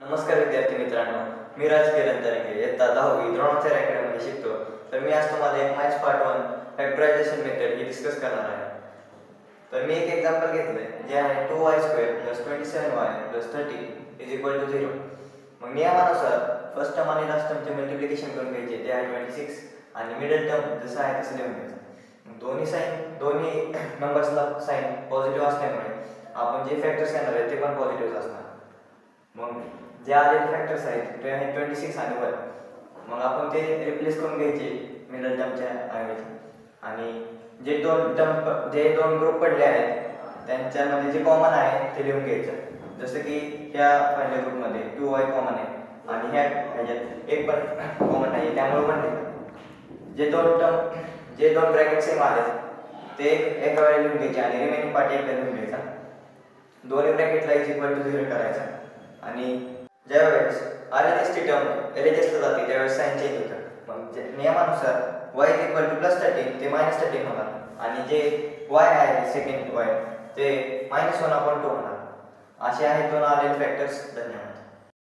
नमस्कार विद्यार्थी मित्रांनो, मी राजकिरण तरंगे इयत्ता 10वी द्रोणाचार्य अकॅडमीमध्ये शिकतो. तर मी आज तुम्हाला एक मॅथ्स पार्ट 1 फॅक्टरायझेशन मेथड ही डिस्कस करणार आहे. तर मी एक एक्झाम्पल घेतलंय जे आहे 2y² + 27y + 30 = 0. मग नियमानुसार फर्स्ट टर्म आणि लास्ट टर्मचे मल्टिप्लिकेशन करून घ्यायचे, ते आहे 26 आणि मिडल टर्म जसं आहे तसं लिहून घ्यायचं. दोन्ही नंबर्सला साइन पॉझिटिव्ह असल्यामुळे आपण जे फॅक्टर्स घेणार आहेत ते पण पॉझिटिव्ह असणार. मग जे आलेले फॅक्टर्स आहेत ते आहे 26 आणि 1. मग आपण ते रिप्लेस करून घ्यायचे मिडल टर्मच्या ऐवजी. आणि जे दोन ग्रुप पडले आहेत त्यांच्यामध्ये जे कॉमन आहे ते लिहून घ्यायचं. जसं की ह्या पहिल्या ग्रुपमध्ये 2y कॉमन आहे आणि ह्याच्यात एक पण कॉमन नाही, त्यामुळे 1 लिहायचं. जे दोन ब्रॅकेट सेम आले ते एका वेळेला लिहून घ्यायचे आणि रिमेनिंग पार्ट एकदा लिहून घ्यायचा. दोन्ही ब्रॅकेटला = 0 करायचा. आणि ज्यावेळेस RHS टर्म LHSला जाते त्यावेळेस साइन चेंज होतं. मग नियमानुसार y = +13 ते -13 होणार आणि जे y आहे सेकंड y ते -1/2 होणार. असे आहेत दोन आलेले फॅक्टर्स. धन्यवाद.